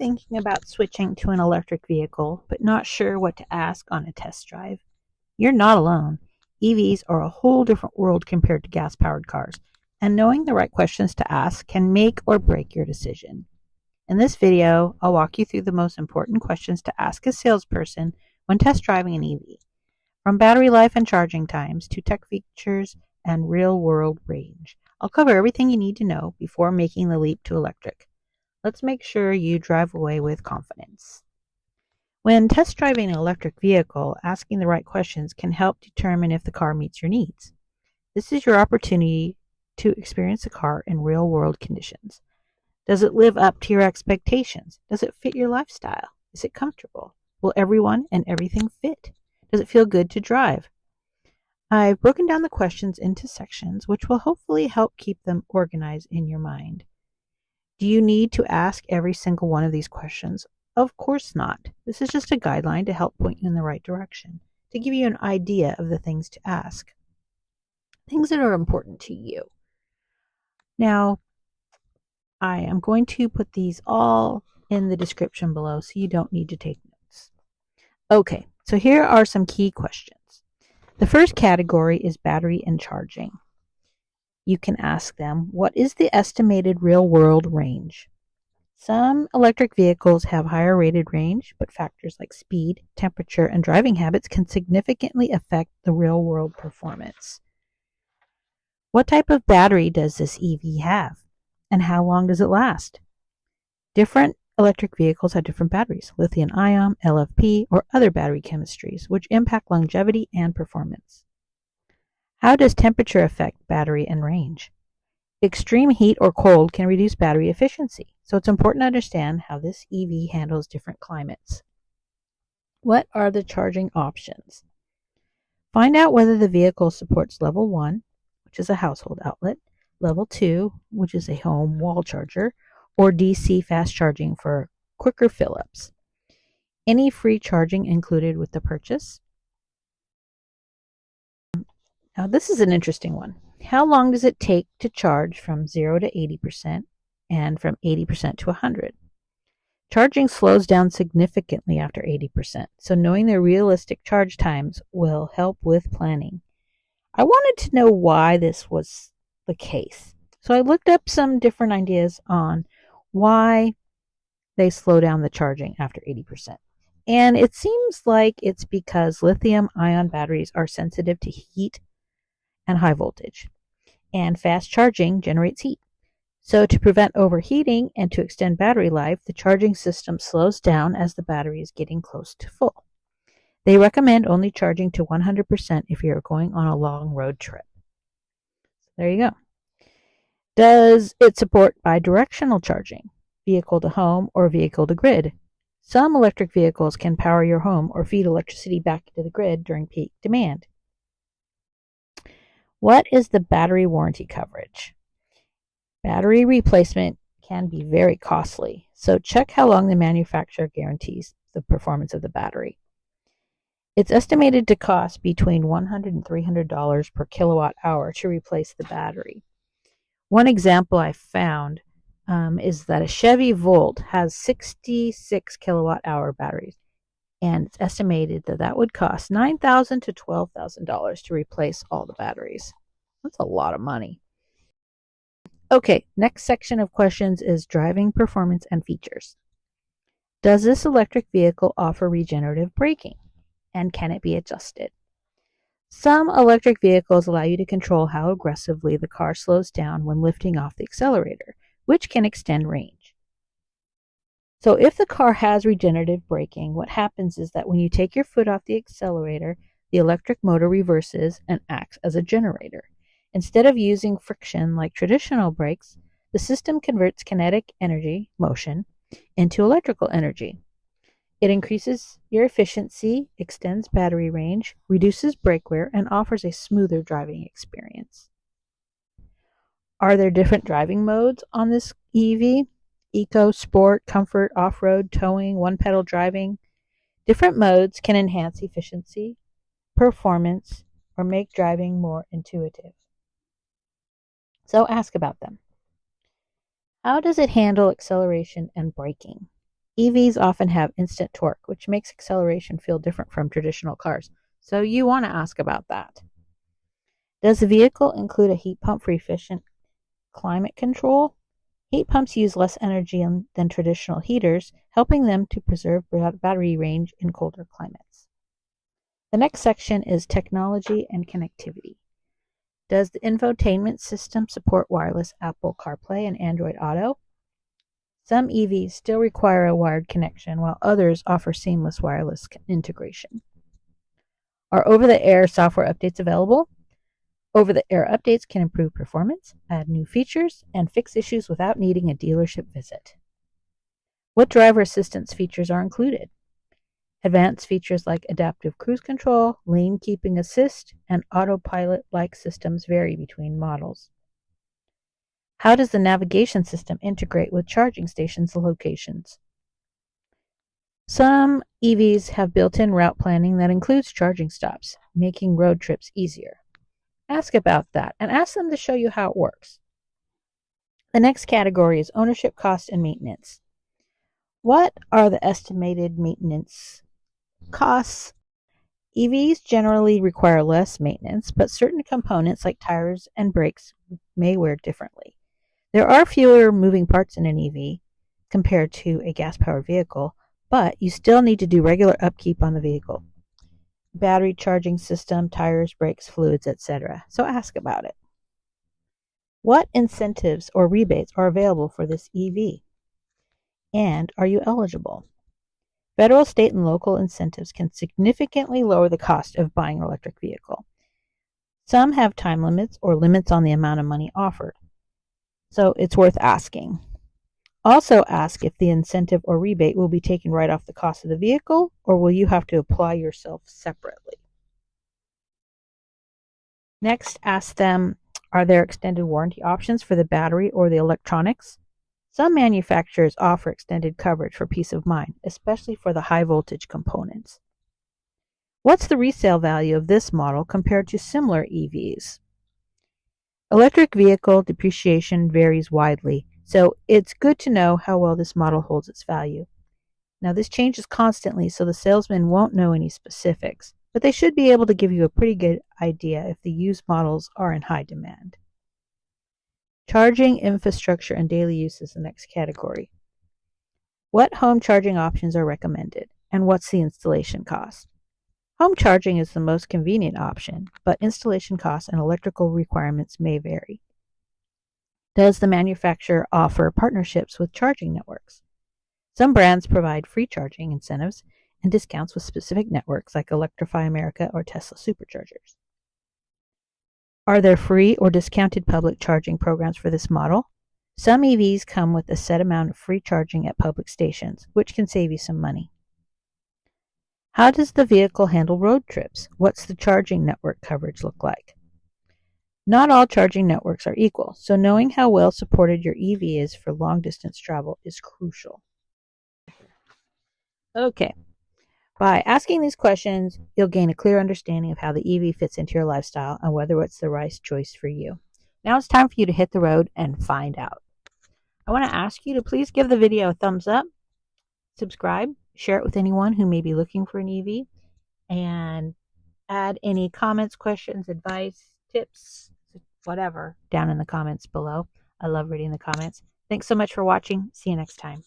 thinking about switching to an electric vehicle, but not sure what to ask on a test drive? You're not alone. EVs are a whole different world compared to gas-powered cars, and knowing the right questions to ask can make or break your decision. In this video, I'll walk you through the most important questions to ask a salesperson when test driving an EV, from battery life and charging times to tech features and real-world range. I'll cover everything you need to know before making the leap to electric. Let's make sure you drive away with confidence. When test driving an electric vehicle, asking the right questions can help determine if the car meets your needs. This is your opportunity to experience the car in real-world conditions. Does it live up to your expectations? Does it fit your lifestyle? Is it comfortable? Will everyone and everything fit? Does it feel good to drive? I've broken down the questions into sections, which will hopefully help keep them organized in your mind. Do you need to ask every single one of these questions? Of course not. This is just a guideline to help point you in the right direction, to give you an idea of the things to ask, things that are important to you. Now, I am going to put these all in the description below so you don't need to take notes. Okay, so here are some key questions. The first category is battery and charging. You can ask them, what is the estimated real-world range? Some electric vehicles have higher rated range, but factors like speed, temperature, and driving habits can significantly affect the real-world performance. What type of battery does this EV have? And how long does it last? Different electric vehicles have different batteries, lithium-ion, LFP, or other battery chemistries, which impact longevity and performance. How does temperature affect battery and range? Extreme heat or cold can reduce battery efficiency, so it's important to understand how this EV handles different climates. What are the charging options? Find out whether the vehicle supports level 1, which is a household outlet, level 2, which is a home wall charger, or DC fast charging for quicker fill-ups. Any free charging included with the purchase? Now, this is an interesting one. How long does it take to charge from 0 to 80% and from 80% to 100? Charging slows down significantly after 80%, so knowing the realistic charge times will help with planning. I wanted to know why this was the case, so I looked up some different ideas on why they slow down the charging after 80%. And it seems like it's because lithium-ion batteries are sensitive to heat and high voltage, and fast charging generates heat. So to prevent overheating and to extend battery life, the charging system slows down as the battery is getting close to full. They recommend only charging to 100% if you're going on a long road trip. There you go. Does it support bidirectional charging, vehicle to home or vehicle to grid? Some electric vehicles can power your home or feed electricity back into the grid during peak demand. What is the battery warranty coverage? Battery replacement can be very costly, so check how long the manufacturer guarantees the performance of the battery. It's estimated to cost between $100 and $300 per kilowatt hour to replace the battery. One example I found is that a Chevy Bolt has 66 kilowatt hour batteries, and it's estimated that that would cost $9,000 to $12,000 to replace all the batteries. That's a lot of money. Okay, next section of questions is driving performance and features. Does this electric vehicle offer regenerative braking? And can it be adjusted? Some electric vehicles allow you to control how aggressively the car slows down when lifting off the accelerator, which can extend range. So if the car has regenerative braking, what happens is that when you take your foot off the accelerator, the electric motor reverses and acts as a generator. Instead of using friction like traditional brakes, the system converts kinetic energy, motion, into electrical energy. It increases your efficiency, extends battery range, reduces brake wear, and offers a smoother driving experience. Are there different driving modes on this EV? Eco, sport, comfort, off-road, towing, one-pedal driving. Different modes can enhance efficiency, performance, or make driving more intuitive. So ask about them. How does it handle acceleration and braking? EVs often have instant torque, which makes acceleration feel different from traditional cars. So you want to ask about that. Does the vehicle include a heat pump for efficient climate control? Heat pumps use less energy than traditional heaters, helping them to preserve battery range in colder climates. The next section is technology and connectivity. Does the infotainment system support wireless Apple CarPlay and Android Auto? Some EVs still require a wired connection, while others offer seamless wireless integration. Are over-the-air software updates available? Over-the-air updates can improve performance, add new features, and fix issues without needing a dealership visit. What driver assistance features are included? Advanced features like adaptive cruise control, lane keeping assist, and autopilot-like systems vary between models. How does the navigation system integrate with charging stations locations? Some EVs have built-in route planning that includes charging stops, making road trips easier. Ask about that and ask them to show you how it works. The next category is ownership cost and maintenance. What are the estimated maintenance costs? EVs generally require less maintenance, but certain components like tires and brakes may wear differently. There are fewer moving parts in an EV compared to a gas-powered vehicle, but you still need to do regular upkeep on the vehicle. Battery charging system, tires, brakes, fluids, etc. So ask about it. What incentives or rebates are available for this EV? And are you eligible? Federal, state, and local incentives can significantly lower the cost of buying an electric vehicle. Some have time limits or limits on the amount of money offered, so it's worth asking. Also ask if the incentive or rebate will be taken right off the cost of the vehicle, or will you have to apply yourself separately. Next, ask them, are there extended warranty options for the battery or the electronics? Some manufacturers offer extended coverage for peace of mind, especially for the high voltage components. What's the resale value of this model compared to similar EVs? Electric vehicle depreciation varies widely, so it's good to know how well this model holds its value. Now, this changes constantly, so the salesman won't know any specifics, but they should be able to give you a pretty good idea if the used models are in high demand. Charging infrastructure and daily use is the next category. What home charging options are recommended, and what's the installation cost? Home charging is the most convenient option, but installation costs and electrical requirements may vary. Does the manufacturer offer partnerships with charging networks? Some brands provide free charging incentives and discounts with specific networks like Electrify America or Tesla Superchargers. Are there free or discounted public charging programs for this model? Some EVs come with a set amount of free charging at public stations, which can save you some money. How does the vehicle handle road trips? What's the charging network coverage look like? Not all charging networks are equal, so knowing how well supported your EV is for long-distance travel is crucial. Okay, by asking these questions, you'll gain a clear understanding of how the EV fits into your lifestyle and whether it's the right choice for you. Now it's time for you to hit the road and find out. I want to ask you to please give the video a thumbs up, subscribe, share it with anyone who may be looking for an EV, and add any comments, questions, advice, tips, whatever, down in the comments below. I love reading the comments. Thanks so much for watching. See you next time.